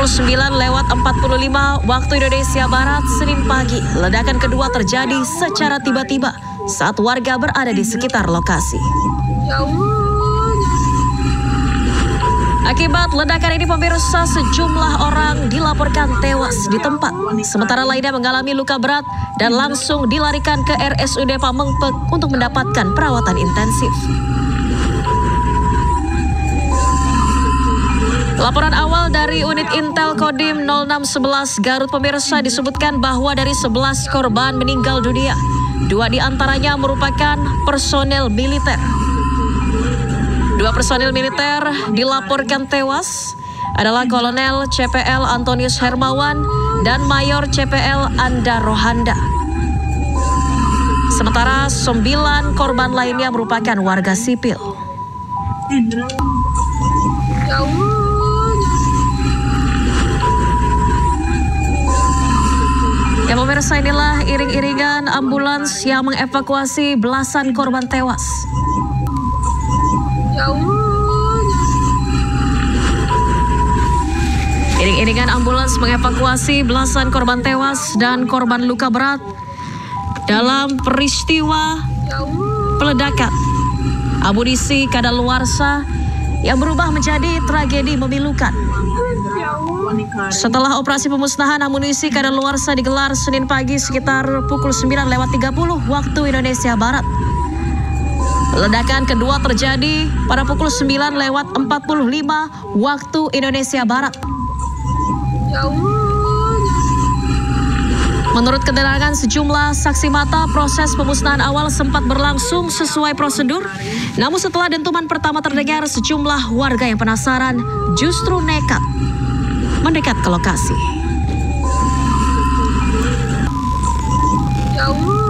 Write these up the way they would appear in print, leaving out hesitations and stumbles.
9:45 waktu Indonesia Barat, Senin pagi, ledakan kedua terjadi secara tiba-tiba saat warga berada di sekitar lokasi. Akibat ledakan ini, pemirsa, sejumlah orang dilaporkan tewas di tempat. Sementara lainnya mengalami luka berat dan langsung dilarikan ke RSUD Pamengpek untuk mendapatkan perawatan intensif. Laporan awal dari unit Intel Kodim 0611 Garut, pemirsa, disebutkan bahwa dari 11 korban meninggal dunia, 2 diantaranya merupakan personel militer. 2 personil militer dilaporkan tewas adalah Kolonel CPL Antonius Hermawan dan Mayor CPL Anda Rohanda. Sementara 9 korban lainnya merupakan warga sipil. Ya pemirsa, inilah iring-iringan ambulans yang mengevakuasi belasan korban tewas. Iring-iringan ambulans mengevakuasi belasan korban tewas dan korban luka berat dalam peristiwa peledakan amunisi kadaluarsa yang berubah menjadi tragedi memilukan. Setelah operasi pemusnahan amunisi kadaluarsa digelar Senin pagi sekitar pukul 9:30 waktu Indonesia Barat. Ledakan kedua terjadi pada pukul 9:45 waktu Indonesia Barat. Menurut keterangan sejumlah saksi mata, proses pemusnahan awal sempat berlangsung sesuai prosedur. Namun setelah dentuman pertama terdengar, sejumlah warga yang penasaran justru nekat mendekat ke lokasi.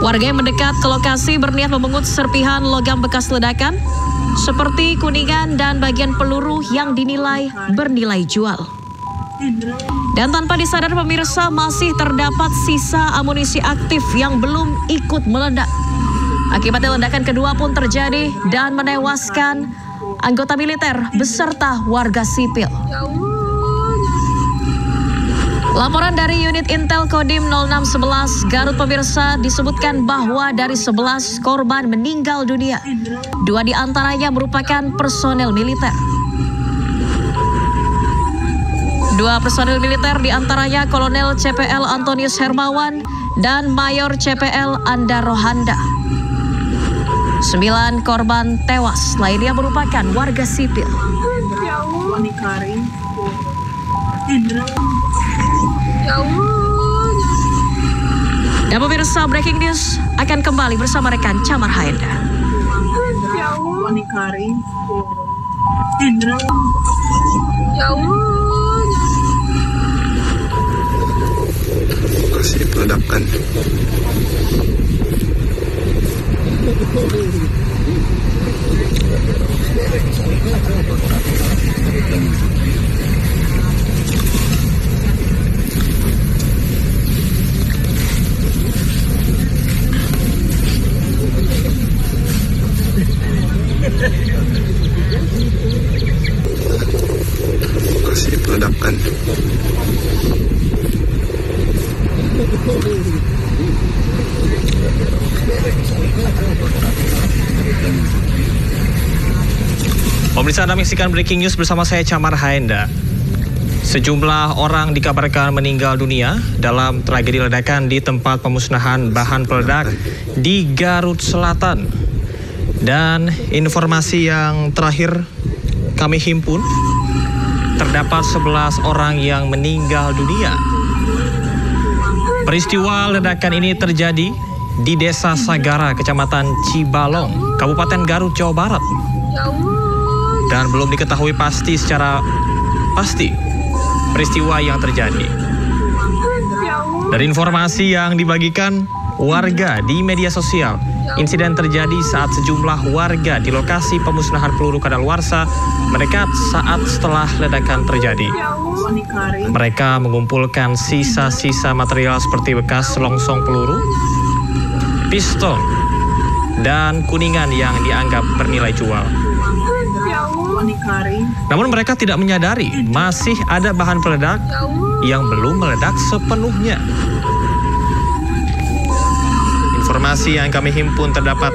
Warga yang mendekat ke lokasi berniat memungut serpihan logam bekas ledakan seperti kuningan dan bagian peluru yang dinilai bernilai jual. Dan tanpa disadar, pemirsa, masih terdapat sisa amunisi aktif yang belum ikut meledak. Akibatnya ledakan kedua pun terjadi dan menewaskan anggota militer beserta warga sipil. Laporan dari unit Intel Kodim 0611 Garut, pemirsa, disebutkan bahwa dari 11 korban meninggal dunia, 2 diantaranya merupakan personel militer. 2 personel militer diantaranya Kolonel CPL Antonius Hermawan dan Mayor CPL Anda Rohanda. 9 korban tewas lainnya merupakan warga sipil. Dan pemirsa, breaking news akan kembali bersama rekan Chamar Haenda. Lokasi peledakan. Lokasi peledakan. Pemirsa, Anda menyaksikan breaking news bersama saya Chamar Haenda. Sejumlah orang dikabarkan meninggal dunia dalam tragedi ledakan di tempat pemusnahan bahan peledak di Garut Selatan. Dan informasi yang terakhir kami himpun, terdapat 11 orang yang meninggal dunia. Peristiwa ledakan ini terjadi di Desa Sagara, Kecamatan Cibalong, Kabupaten Garut, Jawa Barat. Dan belum diketahui secara pasti peristiwa yang terjadi. Dari informasi yang dibagikan warga di media sosial, insiden terjadi saat sejumlah warga di lokasi pemusnahan peluru kadaluarsa mendekat saat setelah ledakan terjadi. Mereka mengumpulkan sisa-sisa material seperti bekas selongsong peluru, pistol, dan kuningan yang dianggap bernilai jual. Namun mereka tidak menyadari masih ada bahan peledak yang belum meledak sepenuhnya. Informasi yang kami himpun terdapat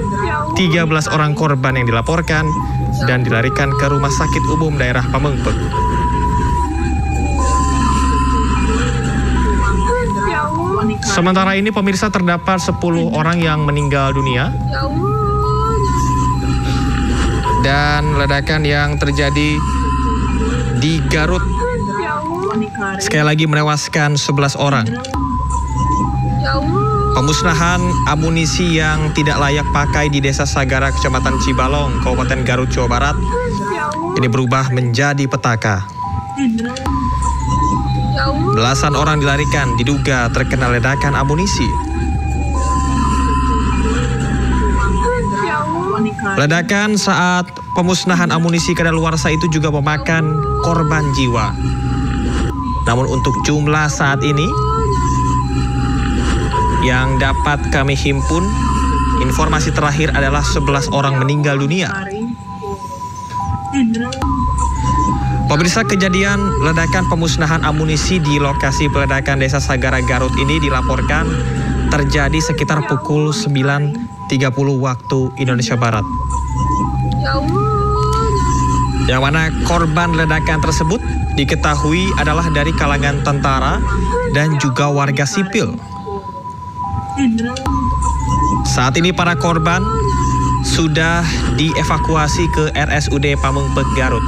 13 orang korban yang dilaporkan dan dilarikan ke Rumah Sakit Umum Daerah Pamengpeuk. Sementara ini pemirsa, terdapat 10 orang yang meninggal dunia dan ledakan yang terjadi di Garut sekali lagi menewaskan 11 orang. Pemusnahan amunisi yang tidak layak pakai di Desa Sagara, Kecamatan Cibalong, Kabupaten Garut, Jawa Barat, ini berubah menjadi petaka. Belasan orang dilarikan diduga terkena ledakan amunisi. Ledakan saat pemusnahan amunisi kadaluarsa itu juga memakan korban jiwa. Namun untuk jumlah saat ini yang dapat kami himpun, informasi terakhir adalah 11 orang meninggal dunia. Pemirsa, kejadian ledakan pemusnahan amunisi di lokasi peledakan Desa Sagara Garut ini dilaporkan terjadi sekitar pukul 9.30 waktu Indonesia Barat. Yang mana korban ledakan tersebut diketahui adalah dari kalangan tentara dan juga warga sipil. Saat ini para korban sudah dievakuasi ke RSUD Pamengpeuk Garut.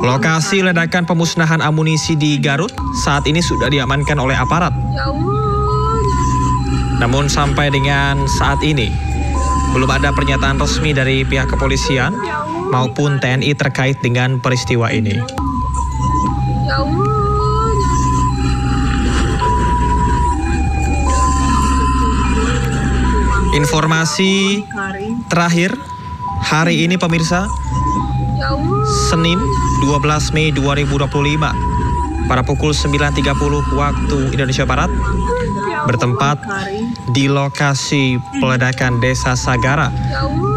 Lokasi ledakan pemusnahan amunisi di Garut saat ini sudah diamankan oleh aparat. Namun sampai dengan saat ini belum ada pernyataan resmi dari pihak kepolisian maupun TNI terkait dengan peristiwa ini. Informasi terakhir hari ini pemirsa, Senin 12 Mei 2025 pada pukul 9.30 waktu Indonesia Barat, bertempat di lokasi peledakan Desa Sagara,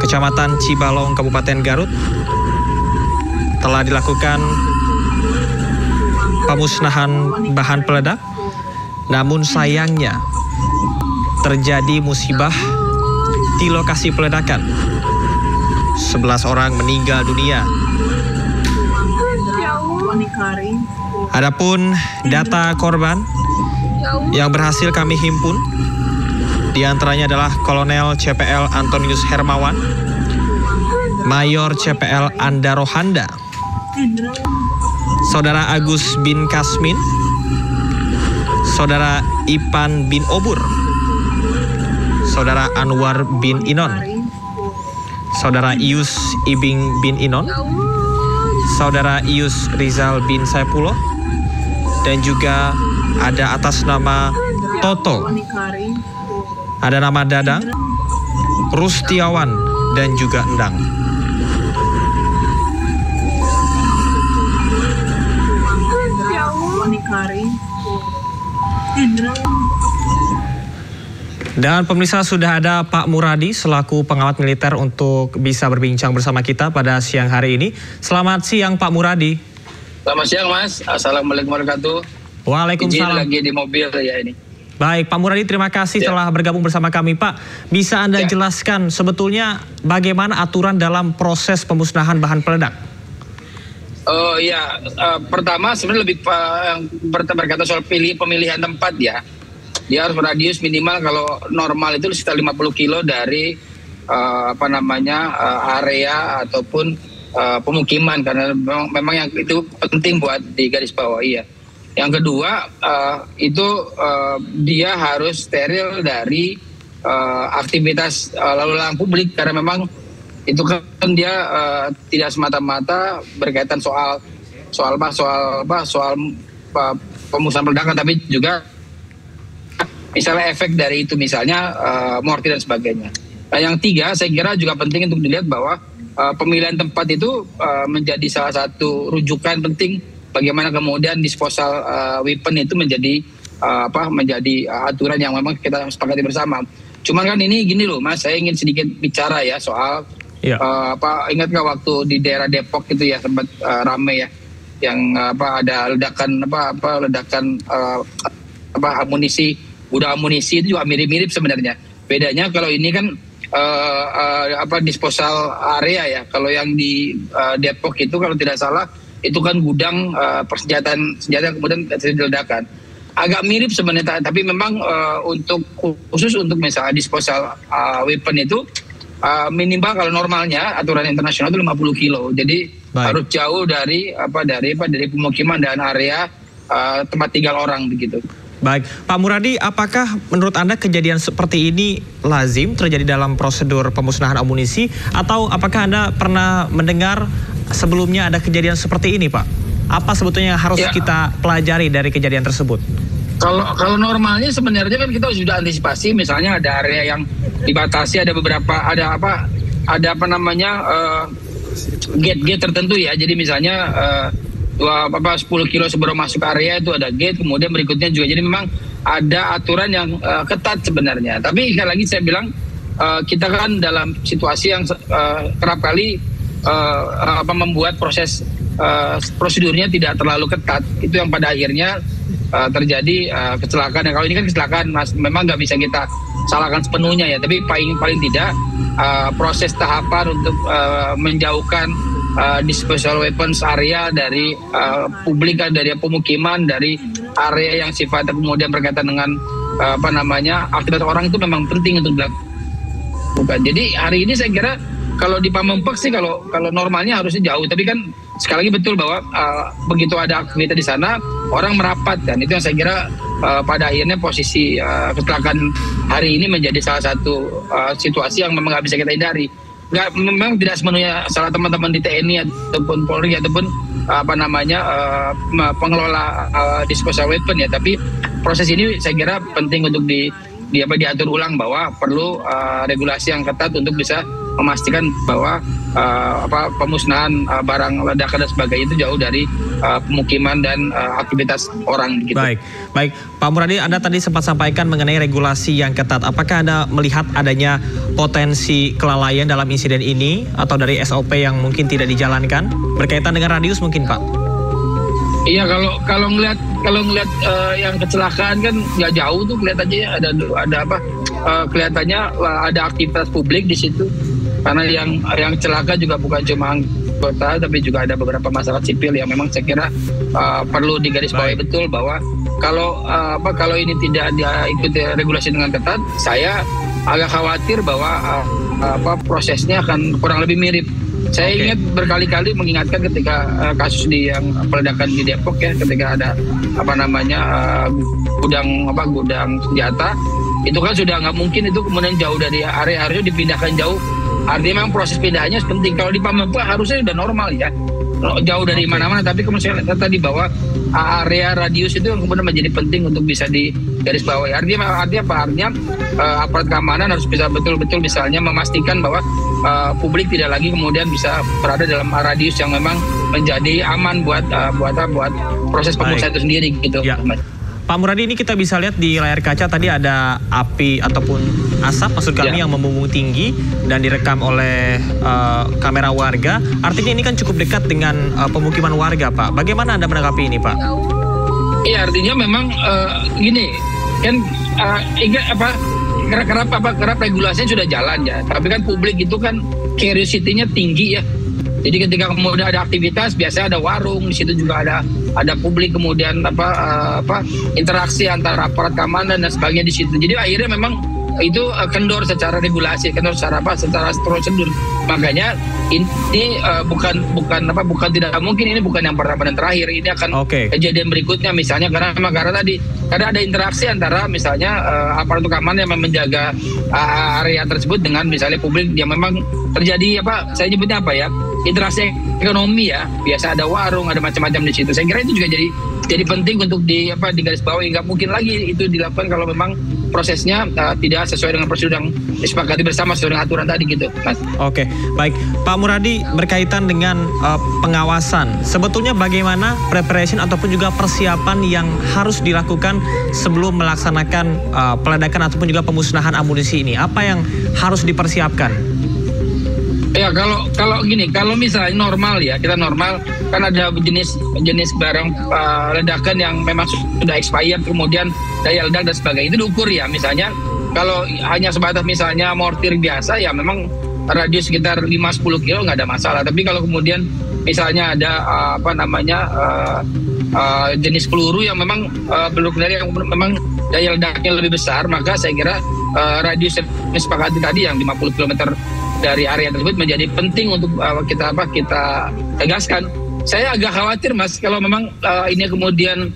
Kecamatan Cibalong, Kabupaten Garut, telah dilakukan pemusnahan bahan peledak. Namun sayangnya terjadi musibah di lokasi peledakan. 11 orang meninggal dunia. Adapun data korban yang berhasil kami himpun, di antaranya adalah Kolonel CPL Antonius Hermawan, Mayor CPL Anda Rohanda, Saudara Agus bin Kasmin, Saudara Ipan bin Obur, Saudara Anwar bin Inon, Saudara Ius Ibing bin Inon, Saudara Ius Rizal bin Saipullah, dan juga ada atas nama Toto, ada nama Dadang, Rustiawan, dan juga Endang. Dan pemirsa, sudah ada Pak Muradi selaku pengamat militer untuk bisa berbincang bersama kita pada siang hari ini. Selamat siang Pak Muradi. Selamat siang Mas, Assalamualaikum warahmatullahi wabarakatuh. Waalaikumsalam. Izin lagi di mobil ya ini. Baik Pak Muradi, terima kasih telah bergabung bersama kami Pak. Bisa Anda jelaskan sebetulnya bagaimana aturan dalam proses pemusnahan bahan peledak? Pertama sebenarnya lebih berkata soal pemilihan tempat ya. Dia harus radius minimal, kalau normal itu sekitar 50 kilo dari area ataupun pemukiman, karena memang yang itu penting buat di garis bawahi ya. Yang kedua dia harus steril dari aktivitas lalu lalang publik, karena memang itu kan dia tidak semata-mata berkaitan soal pemusnahan peledakan, tapi juga misalnya efek dari itu, misalnya mortir dan sebagainya. Nah, yang tiga saya kira juga penting untuk dilihat bahwa pemilihan tempat itu menjadi salah satu rujukan penting bagaimana kemudian disposal weapon itu menjadi aturan yang memang kita sepakati bersama. Cuman kan ini gini loh Mas, saya ingin sedikit bicara ya soal Ingat nggak waktu di daerah Depok itu ya sempat rame ya, yang ada ledakan amunisi, gudang amunisi itu juga mirip-mirip sebenarnya. Bedanya kalau ini kan disposal area ya. Kalau yang di Depok itu kalau tidak salah itu kan gudang persenjataan senjata kemudian diledakan. Agak mirip sebenarnya, tapi memang khusus untuk misalnya disposal weapon itu minimal kalau normalnya aturan internasional itu 50 kilo. Jadi harus jauh dari pemukiman dan area tempat tinggal orang begitu. Baik, Pak Muradi, apakah menurut Anda kejadian seperti ini lazim terjadi dalam prosedur pemusnahan amunisi, atau apakah Anda pernah mendengar sebelumnya ada kejadian seperti ini, Pak? Apa sebetulnya yang harus kita pelajari dari kejadian tersebut? Kalau normalnya sebenarnya kan kita sudah antisipasi, misalnya ada area yang dibatasi, ada beberapa gate-gate tertentu ya. Jadi misalnya 10 kilo sebelum masuk area itu ada gate, kemudian berikutnya juga. Jadi memang ada aturan yang ketat sebenarnya. Tapi sekali lagi saya bilang kita kan dalam situasi yang kerap kali membuat proses prosedurnya tidak terlalu ketat. Itu yang pada akhirnya terjadi kecelakaan. Kalau ini kan kecelakaan, Mas, memang nggak bisa kita salahkan sepenuhnya ya. Tapi paling tidak proses tahapan untuk menjauhkan disposal weapons area dari publik, dari pemukiman, dari area yang sifatnya kemudian berkaitan dengan aktivitas orang itu memang penting untuk dilakukan. Jadi hari ini saya kira kalau di Pamengpeuk sih kalau normalnya harusnya jauh, tapi kan sekali lagi betul bahwa begitu ada aktivitas di sana orang merapat, dan itu yang saya kira pada akhirnya posisi kecelakaan hari ini menjadi salah satu situasi yang memang nggak bisa kita hindari. Memang tidak sepenuhnya salah teman-teman di TNI ataupun Polri ataupun pengelola disposal weapon ya, tapi proses ini saya kira penting untuk diatur ulang, bahwa perlu regulasi yang ketat untuk bisa memastikan bahwa pemusnahan barang ledakan dan sebagainya itu jauh dari pemukiman dan aktivitas orang gitu. Baik, Pak Muradi, Anda tadi sempat sampaikan mengenai regulasi yang ketat. Apakah Anda melihat adanya potensi kelalaian dalam insiden ini atau dari SOP yang mungkin tidak dijalankan berkaitan dengan radius mungkin, Pak? Iya, kalau ngelihat yang kecelakaan kan nggak jauh tuh kelihatannya kelihatannya ada aktivitas publik di situ. Karena yang celaka juga bukan cuma anggota, tapi juga ada beberapa masyarakat sipil yang memang saya kira perlu digarisbawahi betul, bahwa kalau ini tidak diikuti regulasi dengan ketat, saya agak khawatir bahwa prosesnya akan kurang lebih mirip. Saya ingat berkali-kali mengingatkan ketika kasus yang peledakan di Depok ya, ketika ada gudang senjata, itu kan sudah nggak mungkin itu kemudian jauh dari area dipindahkan jauh. Artinya memang proses pindahannya penting. Kalau di Pamengpeuk harusnya sudah normal ya, jauh dari mana-mana. Tapi kemudian saya lihat tadi bahwa area radius itu yang kemudian menjadi penting untuk bisa digarisbawahi. Artinya aparat keamanan harus bisa betul-betul misalnya memastikan bahwa publik tidak lagi kemudian bisa berada dalam radius yang memang menjadi aman buat proses pemusnahan itu sendiri gitu. Ya. Pak Muradi, ini kita bisa lihat di layar kaca tadi ada api ataupun asap maksud kami yang membumbung tinggi dan direkam oleh kamera warga. Artinya ini kan cukup dekat dengan pemukiman warga, Pak. Bagaimana Anda menanggapi ini, Pak? Iya, artinya memang gini kan kerap regulasinya sudah jalan ya. Tapi kan publik itu kan curiosity-nya tinggi ya. Jadi ketika kemudian ada aktivitas, biasanya ada warung, di situ juga ada publik, kemudian interaksi antara aparat keamanan dan sebagainya di situ. Jadi akhirnya memang itu kendor secara regulasi, kendor secara prosedur. Makanya ini bukan tidak mungkin, ini bukan yang pertama dan terakhir. Ini akan kejadian berikutnya misalnya karena ada interaksi antara misalnya aparat keamanan yang menjaga area tersebut dengan misalnya publik yang memang terjadi saya nyebutnya interaksi ekonomi ya, biasa ada warung, ada macam-macam di situ. Saya kira itu juga jadi penting untuk digarisbawahi. Nggak mungkin lagi itu dilakukan kalau memang prosesnya tidak sesuai dengan prosedur yang disepakati bersama sesuai dengan aturan tadi gitu, Mas. Oke, baik. Pak Muradi, berkaitan dengan pengawasan, sebetulnya bagaimana preparation ataupun juga persiapan yang harus dilakukan sebelum melaksanakan peledakan ataupun juga pemusnahan amunisi ini? Apa yang harus dipersiapkan? Ya kalau gini, kalau misalnya normal ya, kita normal kan ada jenis barang ledakan yang memang sudah expired, kemudian daya ledak dan sebagainya itu diukur ya. Misalnya kalau hanya sebatas misalnya mortir biasa ya memang radius sekitar 5-10 kilo nggak ada masalah. Tapi kalau kemudian misalnya ada jenis peluru yang memang peluru kendali yang memang daya ledaknya lebih besar, maka saya kira radius yang disepakati tadi yang 50 km dari area tersebut menjadi penting untuk kita tegaskan. Saya agak khawatir Mas kalau memang ini kemudian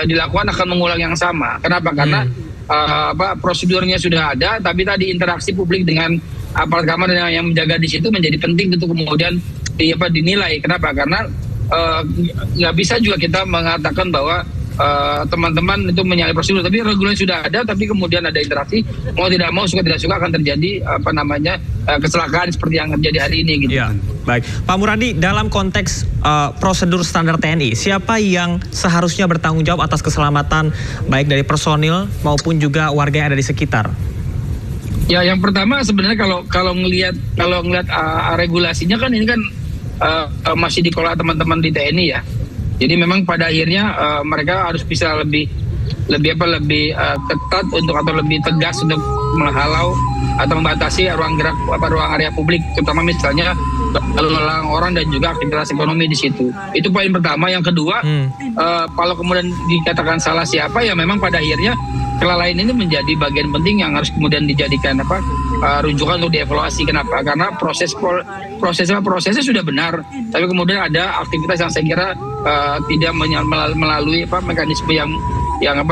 dilakukan akan mengulang yang sama. Kenapa? Karena prosedurnya sudah ada, tapi tadi interaksi publik dengan aparat keamanan yang menjaga di situ menjadi penting untuk kemudian dinilai. Kenapa? Karena nggak bisa juga kita mengatakan bahwa teman-teman itu menyalahi prosedur, tapi regulasi sudah ada, tapi kemudian ada interaksi, mau tidak mau, suka tidak suka akan terjadi kecelakaan seperti yang terjadi hari ini gitu. Ya, baik. Pak Muradi, dalam konteks prosedur standar TNI, siapa yang seharusnya bertanggung jawab atas keselamatan baik dari personil maupun juga warga yang ada di sekitar? Ya, yang pertama sebenarnya kalau ngelihat regulasinya kan ini kan masih dikelola teman-teman di TNI ya. Jadi memang pada akhirnya mereka harus bisa lebih ketat atau lebih tegas untuk menghalau atau membatasi ruang gerak ruang area publik, terutama misalnya lalu lalang orang dan juga aktivitas ekonomi di situ. Itu poin pertama. Yang kedua, kalau kemudian dikatakan salah siapa, ya memang pada akhirnya kelalaian ini menjadi bagian penting yang harus kemudian dijadikan rujukan untuk dievaluasi. Kenapa? Karena prosesnya sudah benar, tapi kemudian ada aktivitas yang saya kira tidak melalui mekanisme yang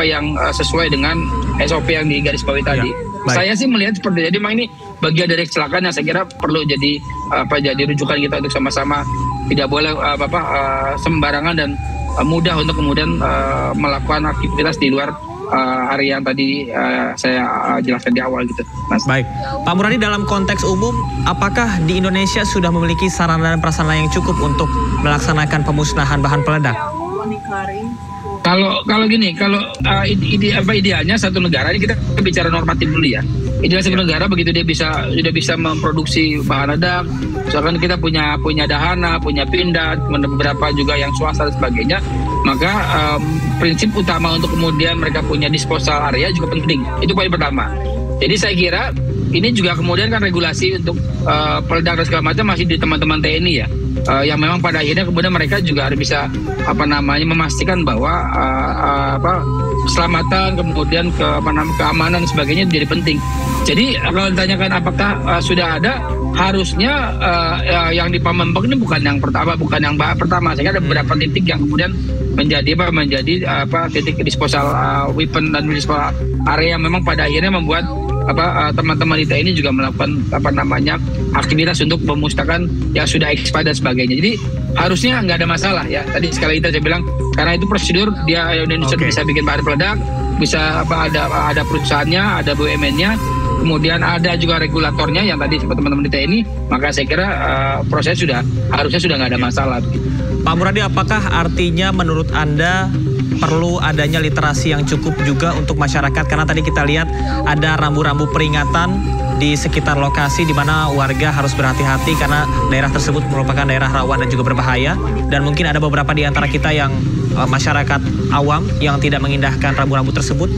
sesuai dengan SOP yang digarisbawahi tadi. Baik. Saya sih melihat seperti jadi memang ini bagian dari kecelakaan yang saya kira perlu jadi rujukan kita untuk sama-sama tidak boleh sembarangan dan mudah untuk kemudian melakukan aktivitas di luar area yang tadi saya jelaskan di awal gitu, Mas. Baik, Pak Muradi, dalam konteks umum, apakah di Indonesia sudah memiliki sarana dan prasarana yang cukup untuk melaksanakan pemusnahan bahan peledak? Kalau gini, idealnya satu negara, ini kita bicara normatif dulu ya. Idealnya satu negara begitu dia sudah bisa memproduksi bahan ledak, misalkan kita punya dahana, punya pindad, beberapa juga yang swasta dan sebagainya, maka prinsip utama untuk kemudian mereka punya disposal area juga penting. Itu poin pertama. Jadi saya kira ini juga kemudian kan regulasi untuk peledak dan segala macam masih di teman-teman TNI ya. Yang memang pada akhirnya kemudian mereka juga harus bisa memastikan bahwa keselamatan, kemudian keamanan dan sebagainya jadi penting. Jadi kalau ditanyakan apakah sudah ada, harusnya yang di Pamembang ini bukan yang pertama. Saya kira ada beberapa titik yang kemudian menjadi titik disposal weapon dan disposal area yang memang pada akhirnya membuat teman-teman di TNI juga melakukan aktivitas untuk memusnahkan yang sudah expired dan sebagainya. Jadi harusnya nggak ada masalah ya. Tadi sekali lagi saya bilang karena itu prosedur dia Indonesia bisa bikin bahan peledak, bisa ada perusahaannya, ada BUMN-nya, kemudian ada juga regulatornya yang tadi teman-teman di TNI. Maka saya kira proses harusnya sudah nggak ada masalah. Pak Muradi, apakah artinya menurut Anda perlu adanya literasi yang cukup juga untuk masyarakat? Karena tadi kita lihat ada rambu-rambu peringatan di sekitar lokasi di mana warga harus berhati-hati karena daerah tersebut merupakan daerah rawan dan juga berbahaya. Dan mungkin ada beberapa di antara kita yang masyarakat awam yang tidak mengindahkan rambu-rambu tersebut.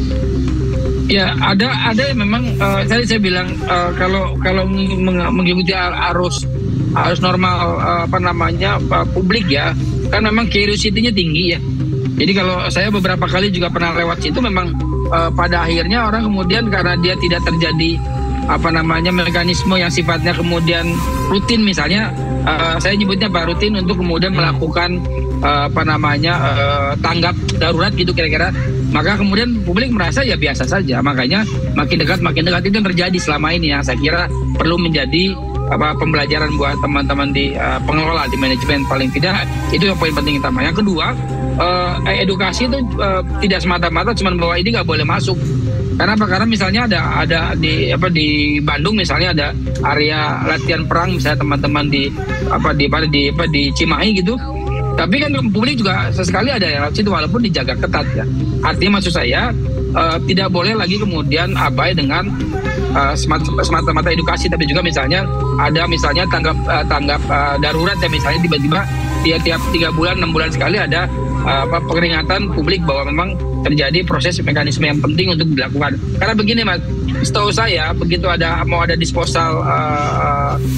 Ya, ada yang memang tadi saya bilang kalau mengikuti arus normal publik ya, kan memang curiosity-nya tinggi ya. Jadi kalau saya beberapa kali juga pernah lewat situ, memang pada akhirnya orang kemudian karena dia tidak terjadi mekanisme yang sifatnya kemudian rutin, misalnya saya nyebutnya rutin untuk kemudian melakukan tanggap darurat gitu kira-kira, maka kemudian publik merasa ya biasa saja. Makanya makin dekat itu yang terjadi selama ini yang saya kira perlu menjadi pembelajaran buat teman-teman di pengelola, di manajemen, paling tidak itu yang poin penting utama. Yang kedua, edukasi itu tidak semata-mata cuma bahwa ini nggak boleh masuk. Kenapa? Karena misalnya ada di Bandung misalnya ada area latihan perang misalnya teman-teman di Cimahi gitu. Tapi kan publik juga sesekali ada yang lewat situ walaupun dijaga ketat ya. Artinya maksud saya tidak boleh lagi kemudian abai dengan semata-mata edukasi, tapi juga misalnya ada misalnya tanggap darurat ya, misalnya tiba-tiba tiap 3 bulan 6 bulan sekali ada peringatan publik bahwa memang terjadi proses mekanisme yang penting untuk dilakukan. Karena begini Mas, setahu saya begitu mau ada disposal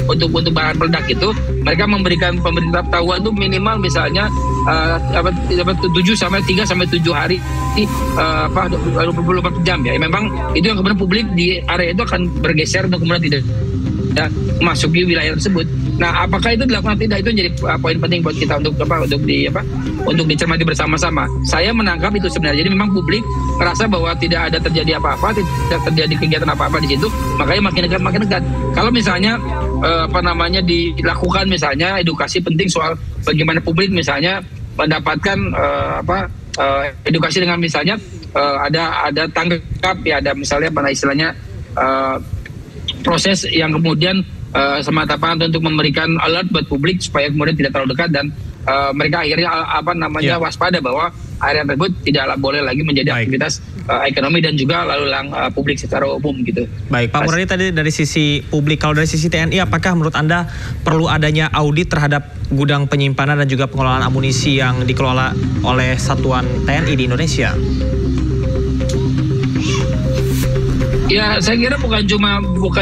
untuk bahan peledak itu, mereka memberikan pemberitahuan itu minimal misalnya 3 sampai 7 hari 24 jam ya. Memang itu yang kemudian publik di area itu akan bergeser untuk kemudian tidak memasuki wilayah tersebut. Nah, apakah itu dilakukan tidak, itu menjadi poin penting buat kita untuk dicermati bersama-sama. Saya menangkap itu sebenarnya. Jadi memang publik merasa bahwa tidak ada terjadi apa-apa, tidak terjadi kegiatan apa-apa di situ, makanya makin dekat. Kalau misalnya dilakukan misalnya edukasi penting soal bagaimana publik misalnya mendapatkan edukasi dengan misalnya ada tanggap ya, ada misalnya istilahnya proses yang kemudian semata-mata untuk memberikan alert buat publik supaya kemudian tidak terlalu dekat dan mereka akhirnya waspada bahwa area tersebut tidak boleh lagi menjadi aktivitas ekonomi dan juga lalu lalang publik secara umum gitu. Baik, Pak Muradi, tadi dari sisi publik, kalau dari sisi TNI, apakah menurut Anda perlu adanya audit terhadap gudang penyimpanan dan juga pengelolaan amunisi yang dikelola oleh satuan TNI di Indonesia? Ya, saya kira bukan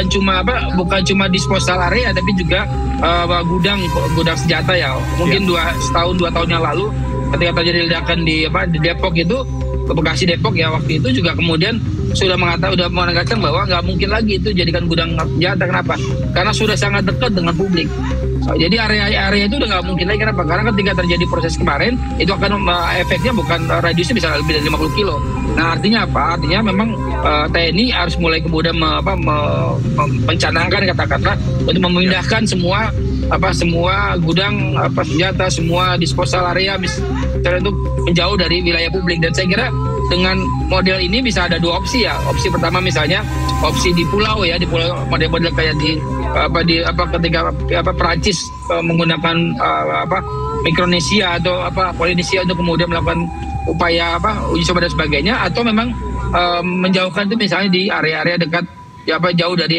cuma disposal area, tapi juga gudang senjata ya. Mungkin 2 tahun yang lalu ketika terjadi ledakan di Depok itu, Bekasi Depok ya, waktu itu juga kemudian sudah menegaskan bahwa nggak mungkin lagi itu jadikan gudang senjata. Kenapa? Karena sudah sangat dekat dengan publik. Jadi area itu udah nggak mungkin lagi. Kenapa? Karena ketika terjadi proses kemarin itu akan efeknya bukan radiusnya bisa lebih dari 50 kilo. Nah, artinya apa? Artinya memang TNI harus mulai kemudian mencanangkan katakanlah untuk memindahkan semua gudang senjata, semua disposal area misalnya untuk menjauh dari wilayah publik. Dan saya kira dengan model ini bisa ada 2 opsi ya. Opsi pertama misalnya opsi di pulau ya, di pulau model-model kayak ketika Perancis menggunakan Mikronesia atau Polinesia untuk kemudian melakukan upaya uji coba dan sebagainya, atau memang menjauhkan itu misalnya di area-area dekat jauh dari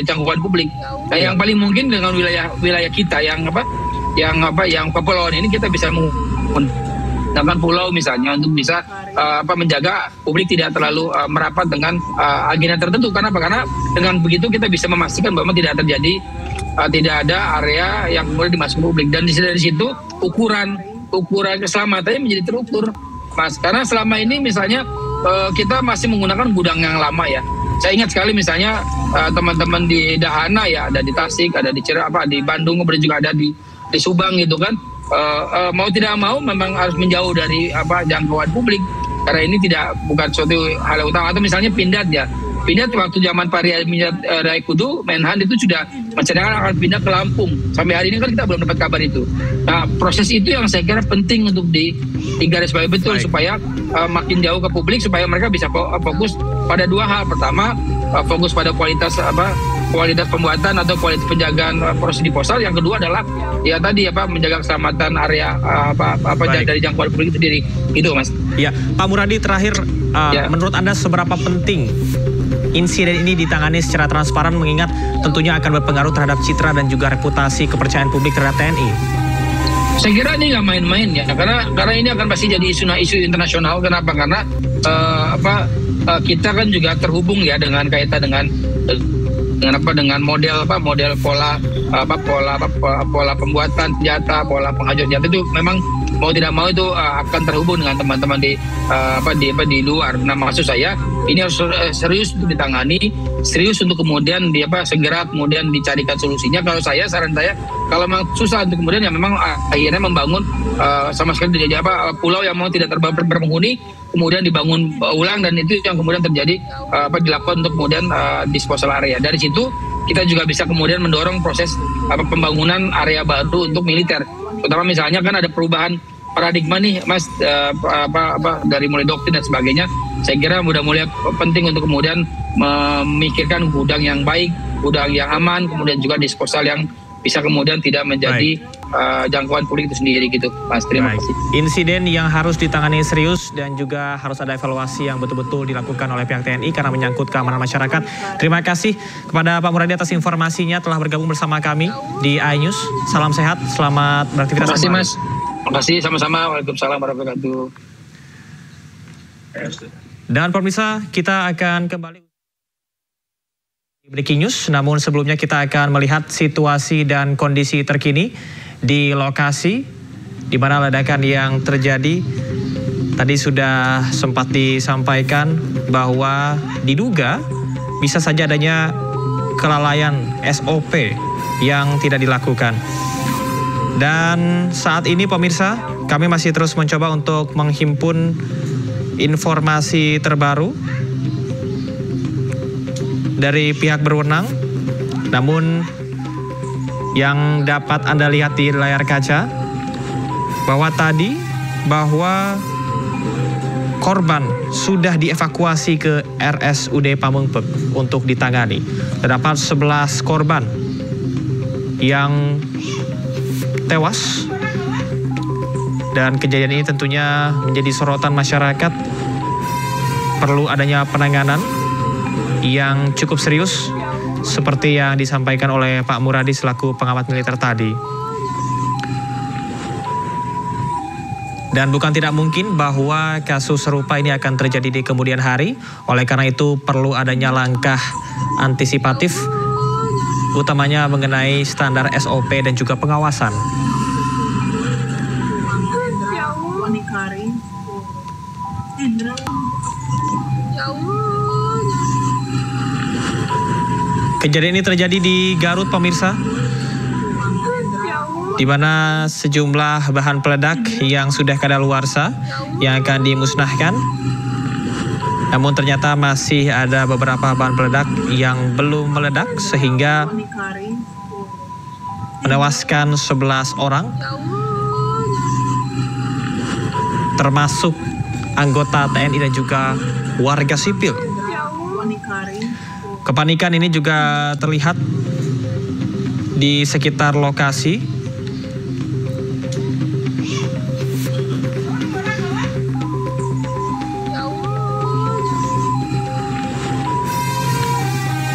jangkauan publik. Nah, yang paling mungkin dengan wilayah kita yang kepulauan ini, kita bisa menggunakan pulau misalnya untuk bisa menjaga publik tidak terlalu merapat dengan agenda tertentu. Kenapa? Karena dengan begitu kita bisa memastikan bahwa tidak ada area yang kemudian dimasuki publik, dan dari situ ukuran keselamatannya menjadi terukur, Mas. Karena selama ini misalnya kita masih menggunakan gudang yang lama ya. Saya ingat sekali misalnya teman-teman di Dahana ya, ada di Tasik, ada di di Bandung, kemudian juga ada di Subang gitu kan. Mau tidak mau memang harus menjauh dari jangkauan publik, karena ini bukan suatu hal yang utama. Atau misalnya Pindad ya. Pindad waktu zaman Pak Rai Kudu, Menhan itu sudah mencanangkan akan pindah ke Lampung. Sampai hari ini kan kita belum dapat kabar itu. Nah, proses itu yang saya kira penting untuk digarisbawahi betul. Baik. Supaya makin jauh ke publik, supaya mereka bisa fokus pada 2 hal. Pertama, fokus pada kualitas pembuatan atau kualitas penjagaan proses disposal. Yang kedua adalah ya tadi menjaga keselamatan area dari jangkauan publik itu sendiri. Itu, Mas. Ya, Pak Muradi, terakhir menurut Anda seberapa penting insiden ini ditangani secara transparan, mengingat tentunya akan berpengaruh terhadap citra dan juga reputasi kepercayaan publik terhadap TNI? Saya kira ini nggak main-main ya, karena ini akan pasti jadi isu internasional. Kenapa? Karena kita kan juga terhubung ya dengan kaitan dengan model pola pembuatan senjata, pola penghajar senjata itu memang mau tidak mau itu akan terhubung dengan teman-teman di luar. Nah, maksud saya ini harus serius untuk ditangani, serius untuk kemudian segera kemudian dicarikan solusinya. Kalau saran saya kalau memang susah untuk kemudian ya memang akhirnya membangun sama sekali pulau yang mau tidak berpenghuni, kemudian dibangun ulang, dan itu yang kemudian terjadi dilakukan untuk kemudian disposal area. Dari situ kita juga bisa kemudian mendorong proses pembangunan area baru untuk militer. Terutama misalnya kan ada perubahan paradigma nih, Mas, dari mulai doktrin dan sebagainya. Saya kira mulai penting untuk kemudian memikirkan gudang yang baik, gudang yang aman, kemudian juga disposal yang bisa kemudian tidak menjadi jangkauan publik itu sendiri gitu, Mas. Terima kasih. Insiden yang harus ditangani serius dan juga harus ada evaluasi yang betul-betul dilakukan oleh pihak TNI karena menyangkut keamanan masyarakat. Terima kasih kepada Pak Muradi atas informasinya telah bergabung bersama kami di iNews. Salam sehat, selamat beraktivitas kembali. Terima kasih, Mas. Terima kasih, sama-sama. Waalaikumsalam warahmatullahi wabarakatuh. Dan pemirsa, kita akan kembali breaking news, namun sebelumnya kita akan melihat situasi dan kondisi terkini di lokasi di mana ledakan yang terjadi. Tadi sudah sempat disampaikan bahwa diduga bisa saja adanya kelalaian SOP yang tidak dilakukan. Dan saat ini pemirsa, kami masih terus mencoba untuk menghimpun informasi terbaru dari pihak berwenang, namun yang dapat Anda lihat di layar kaca bahwa korban sudah dievakuasi ke RSUD Pamengpeuk untuk ditangani. Terdapat 11 korban yang tewas dan kejadian ini tentunya menjadi sorotan masyarakat. Perlu adanya penanganan yang cukup serius seperti yang disampaikan oleh Pak Muradi selaku pengamat militer tadi. Dan bukan tidak mungkin bahwa kasus serupa ini akan terjadi di kemudian hari. Oleh karena itu perlu adanya langkah antisipatif, utamanya mengenai standar SOP dan juga pengawasan. Kejadian ini terjadi di Garut pemirsa, di mana sejumlah bahan peledak yang sudah kadaluarsa yang akan dimusnahkan. Namun ternyata masih ada beberapa bahan peledak yang belum meledak sehingga menewaskan 11 orang, termasuk anggota TNI dan juga warga sipil. Kepanikan ini juga terlihat di sekitar lokasi.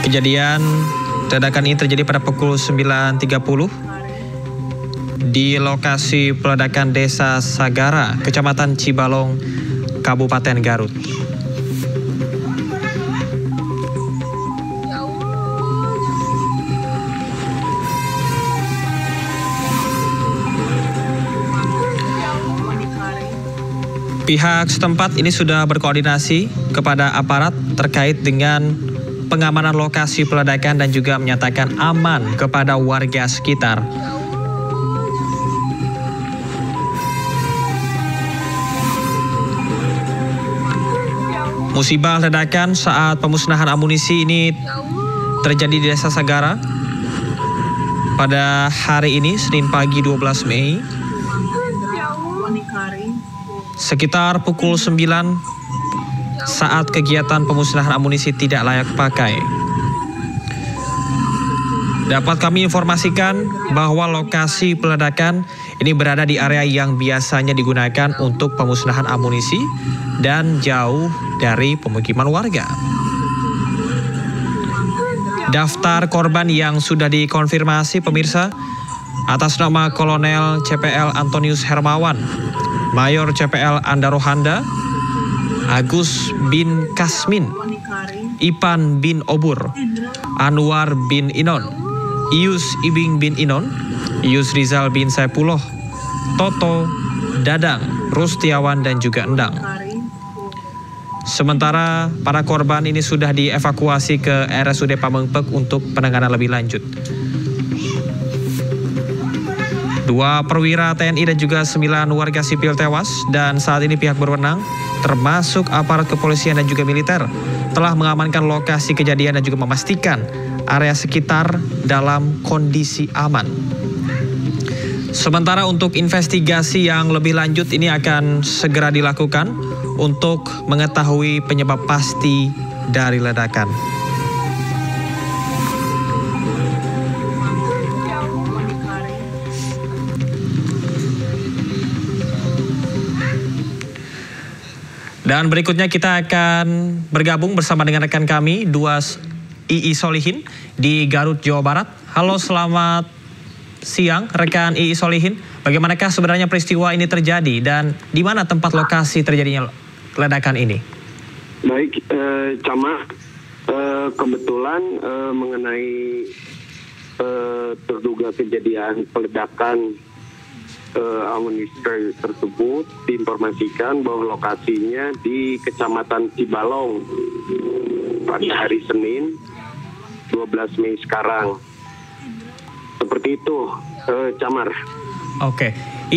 Kejadian ledakan ini terjadi pada pukul 9.30 di lokasi peledakan Desa Sagara, Kecamatan Cibalong, Kabupaten Garut. Pihak setempat ini sudah berkoordinasi kepada aparat terkait dengan pengamanan lokasi peledakan dan juga menyatakan aman kepada warga sekitar. Musibah ledakan saat pemusnahan amunisi ini terjadi di Desa Sagara pada hari ini, Senin pagi 12 Mei. Sekitar pukul 9 saat kegiatan pemusnahan amunisi tidak layak pakai. Dapat kami informasikan bahwa lokasi peledakan ini berada di area yang biasanya digunakan untuk pemusnahan amunisi dan jauh dari pemukiman warga. Daftar korban yang sudah dikonfirmasi pemirsa atas nama Kolonel CPL Antonius Hermawan, Mayor CPL Andarohanda, Agus bin Kasmin, Ipan bin Obur, Anwar bin Inon, Ius Ibing bin Inon, Ius Rizal bin Saipullah, Toto, Dadang, Rustiawan dan juga Endang. Sementara para korban ini sudah dievakuasi ke RSUD Pamengpeuk untuk penanganan lebih lanjut. 2 perwira TNI dan juga 9 warga sipil tewas, dan saat ini pihak berwenang termasuk aparat kepolisian dan juga militer telah mengamankan lokasi kejadian dan juga memastikan area sekitar dalam kondisi aman. Sementara untuk investigasi yang lebih lanjut ini akan segera dilakukan untuk mengetahui penyebab pasti dari ledakan. Dan berikutnya kita akan bergabung bersama dengan rekan kami, II Solihin di Garut, Jawa Barat. Halo, selamat siang rekan II Solihin. Bagaimanakah sebenarnya peristiwa ini terjadi dan di mana tempat lokasi terjadinya ledakan ini? Baik, Camat, kebetulan mengenai terduga kejadian peledakan amunisi tersebut diinformasikan bahwa lokasinya di Kecamatan Cibalong pada hari Senin 12 Mei sekarang. Seperti itu, Camar. Oke,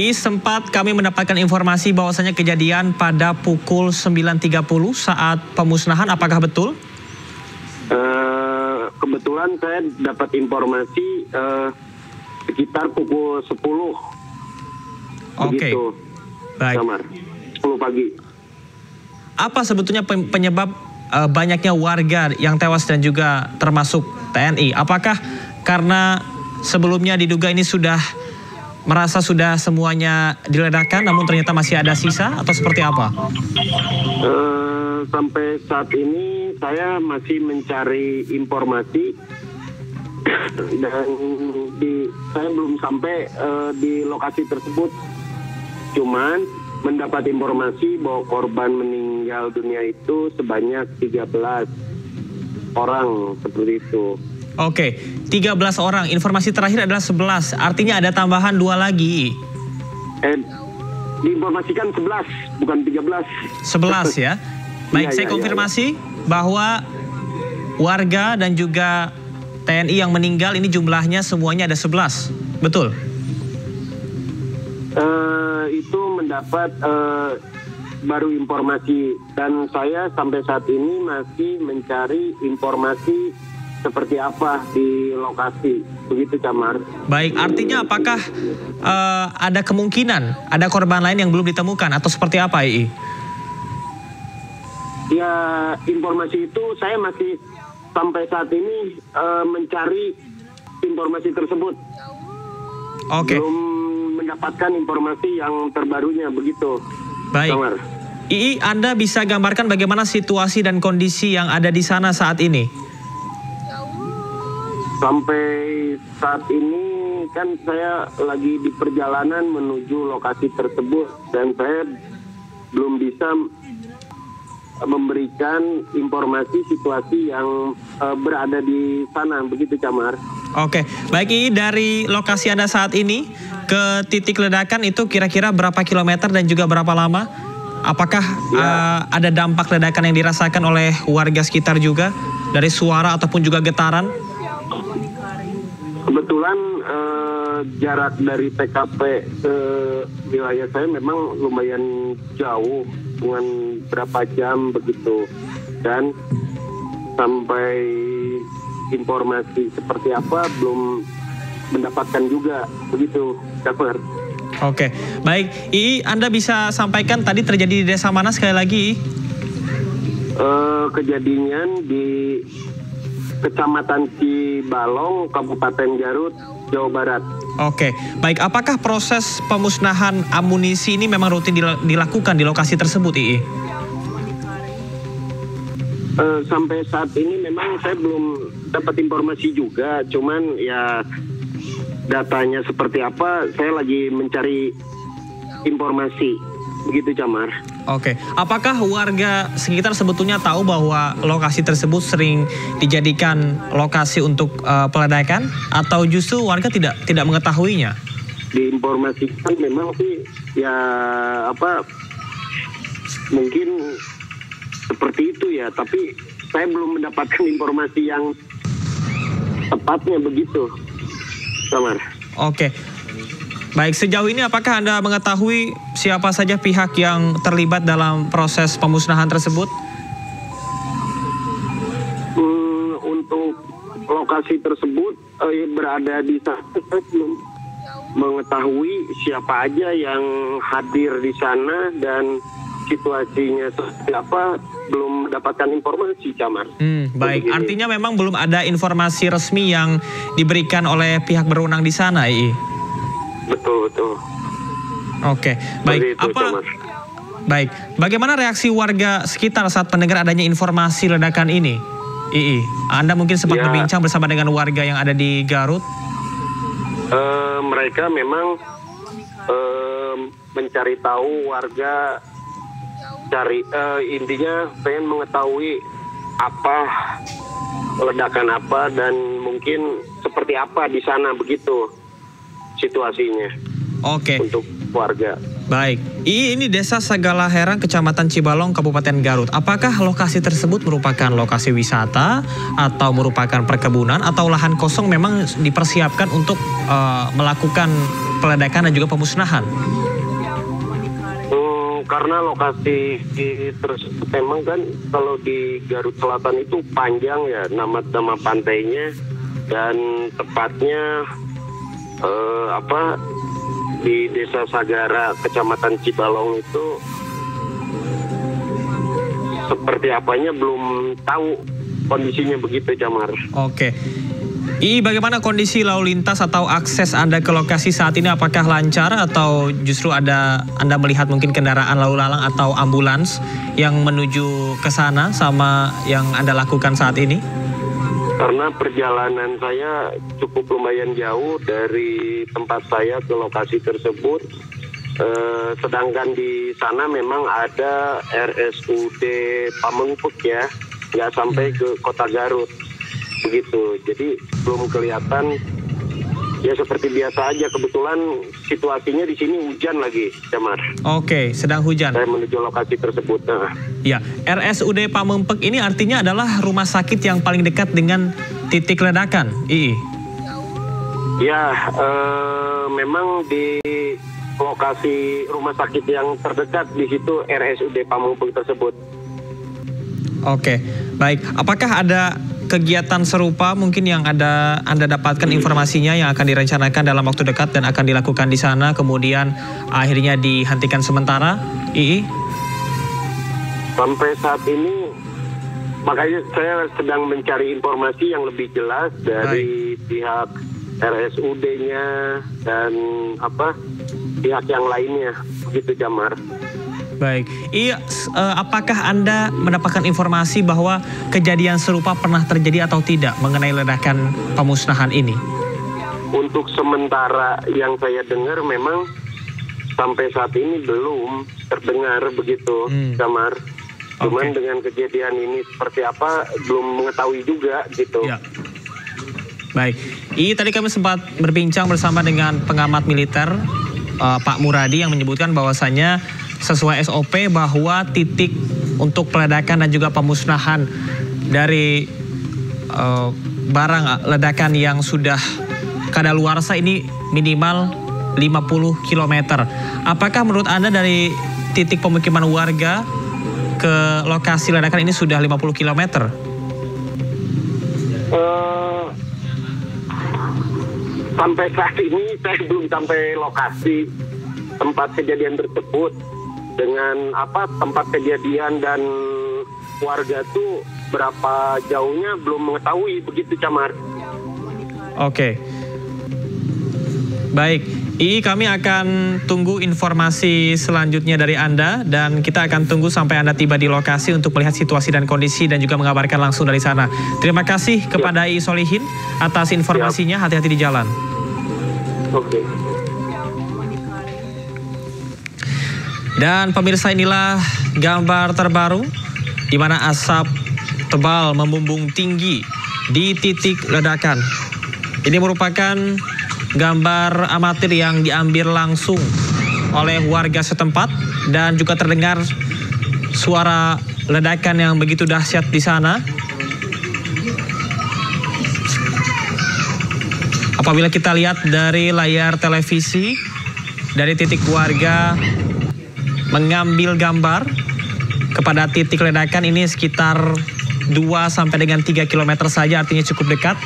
sempat kami mendapatkan informasi bahwasanya kejadian pada pukul 9.30 saat pemusnahan, apakah betul? Kebetulan saya dapat informasi sekitar pukul 10. Oke, baik. Kamar, 10 pagi. Apa sebetulnya penyebab banyaknya warga yang tewas dan juga termasuk TNI? Apakah karena sebelumnya diduga ini sudah merasa sudah semuanya diledakkan namun ternyata masih ada sisa atau seperti apa? Sampai saat ini saya masih mencari informasi dan saya belum sampai di lokasi tersebut. Cuman mendapat informasi bahwa korban meninggal dunia itu sebanyak 13 orang, seperti itu. Oke, 13 orang. Informasi terakhir adalah 11. Artinya ada tambahan 2 lagi. Diinformasikan 11, bukan 13. 11 ya. Baik, saya konfirmasi bahwa warga dan juga TNI yang meninggal ini jumlahnya semuanya ada 11. Betul? Itu mendapat baru informasi dan saya sampai saat ini masih mencari informasi seperti apa di lokasi, begitu Camar. Baik, artinya apakah ada kemungkinan ada korban lain yang belum ditemukan atau seperti apa, II? Ya, informasi itu saya masih sampai saat ini mencari informasi tersebut. Oke. Belum mendapatkan informasi yang terbarunya, begitu. Baik. Camar. II, Anda bisa gambarkan bagaimana situasi dan kondisi yang ada di sana saat ini? Sampai saat ini kan saya lagi di perjalanan menuju lokasi tersebut dan saya belum bisa memberikan informasi situasi yang berada di sana, begitu Camar. Oke, baik II, dari lokasi Anda saat ini ke titik ledakan itu kira-kira berapa kilometer dan juga berapa lama? Apakah ada dampak ledakan yang dirasakan oleh warga sekitar juga dari suara ataupun juga getaran? Kebetulan jarak dari TKP ke wilayah saya memang lumayan jauh, dengan berapa jam begitu, dan sampai informasi seperti apa belum mendapatkan juga, begitu Camar. Oke, baik II, Anda bisa sampaikan tadi terjadi di desa mana sekali lagi? Kejadian di Kecamatan Cibalong, Kabupaten Garut, Jawa Barat. Oke, baik. Apakah proses pemusnahan amunisi ini memang rutin dilakukan di lokasi tersebut, II? Sampai saat ini memang saya belum dapat informasi juga, cuman ya datanya seperti apa, saya lagi mencari informasi, begitu Camar. Oke, apakah warga sekitar sebetulnya tahu bahwa lokasi tersebut sering dijadikan lokasi untuk peledakan atau justru warga tidak mengetahuinya? Diinformasikan memang sih ya mungkin seperti itu ya, tapi saya belum mendapatkan informasi yang tepatnya, begitu Camar. Oke. Baik, sejauh ini apakah Anda mengetahui siapa saja pihak yang terlibat dalam proses pemusnahan tersebut? Untuk lokasi tersebut berada di sana, saya belum mengetahui siapa aja yang hadir di sana dan situasinya seperti apa, belum mendapatkan informasi, Camar. Baik, artinya memang belum ada informasi resmi yang diberikan oleh pihak berwenang di sana, II? Betul. Oke, baik. Itu, Baik, bagaimana reaksi warga sekitar saat mendengar adanya informasi ledakan ini? Anda mungkin sempat berbincang bersama dengan warga yang ada di Garut? Mereka memang mencari tahu, warga intinya pengen mengetahui apa ledakan apa dan mungkin seperti apa di sana, begitu situasinya. Oke. Untuk warga. Baik, ini Desa Sagala Herang, Kecamatan Cibalong, Kabupaten Garut. Apakah lokasi tersebut merupakan lokasi wisata atau merupakan perkebunan atau lahan kosong memang dipersiapkan untuk melakukan peledakan dan juga pemusnahan? Karena lokasi tersebut memang kan kalau di Garut Selatan itu panjang ya nama pantainya, dan tepatnya di Desa Sagara, Kecamatan Cibalong itu seperti apanya belum tahu kondisinya, begitu Jamar. Oke. Bagaimana kondisi lalu lintas atau akses Anda ke lokasi saat ini? Apakah lancar atau justru Anda melihat mungkin kendaraan lalu lalang atau ambulans yang menuju ke sana sama yang Anda lakukan saat ini? Karena perjalanan saya cukup lumayan jauh dari tempat saya ke lokasi tersebut, sedangkan di sana memang ada RSUD Pamengpeuk ya, nggak sampai ke kota Garut, begitu. Jadi belum kelihatan, ya seperti biasa aja. Kebetulan situasinya di sini hujan lagi, Jamar. Oke, sedang hujan. Saya menuju lokasi tersebut. Ya, RSUD Pamengpeuk ini artinya adalah rumah sakit yang paling dekat dengan titik ledakan, Ya, memang di lokasi rumah sakit yang terdekat di situ RSUD Pamengpeuk tersebut. Oke, baik. Apakah ada kegiatan serupa mungkin yang Anda dapatkan informasinya yang akan direncanakan dalam waktu dekat dan akan dilakukan di sana, kemudian akhirnya dihentikan sementara, Sampai saat ini, makanya saya sedang mencari informasi yang lebih jelas dari pihak RSUD-nya dan pihak yang lainnya, begitu Jamar. Baik, apakah Anda mendapatkan informasi bahwa kejadian serupa pernah terjadi atau tidak mengenai ledakan pemusnahan ini? Untuk sementara yang saya dengar memang sampai saat ini belum terdengar, begitu Jamar. Cuman dengan kejadian ini seperti apa belum mengetahui juga, gitu. Ya. Baik, tadi kami sempat berbincang bersama dengan pengamat militer Pak Muradi yang menyebutkan bahwasannya sesuai SOP bahwa titik untuk peledakan dan juga pemusnahan dari barang ledakan yang sudah kadaluarsa ini minimal 50 km. Apakah menurut Anda dari titik pemukiman warga ke lokasi ledakan ini sudah 50 km? Sampai saat ini saya belum sampai lokasi tempat kejadian tersebut. Dengan tempat kejadian dan warga tuh berapa jauhnya belum mengetahui, begitu Camar. Oke. Baik, kami akan tunggu informasi selanjutnya dari Anda dan kita akan tunggu sampai Anda tiba di lokasi untuk melihat situasi dan kondisi dan juga mengabarkan langsung dari sana. Terima kasih kepada Solihin atas informasinya. Hati-hati di jalan. Oke. Dan pemirsa, inilah gambar terbaru di mana asap tebal membumbung tinggi di titik ledakan. Ini merupakan gambar amatir yang diambil langsung oleh warga setempat dan juga terdengar suara ledakan yang begitu dahsyat di sana. Apabila kita lihat dari layar televisi, dari titik warga mengambil gambar kepada titik ledakan ini sekitar 2 sampai dengan 3 km saja, artinya cukup dekat.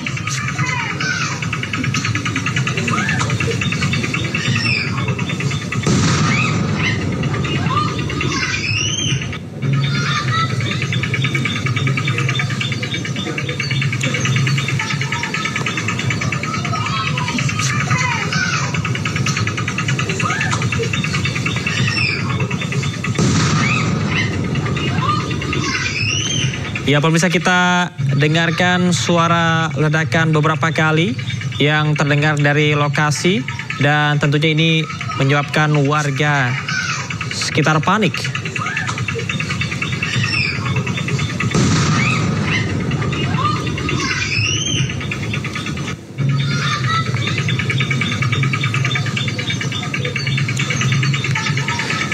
Ya, pemirsa, kita dengarkan suara ledakan beberapa kali yang terdengar dari lokasi dan tentunya ini menyebabkan warga sekitar panik.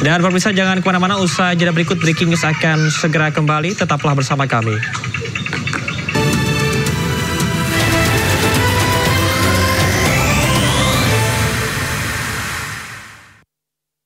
Dan pemirsa, jangan kemana-mana, usai jeda berikut Breaking News akan segera kembali, tetaplah bersama kami.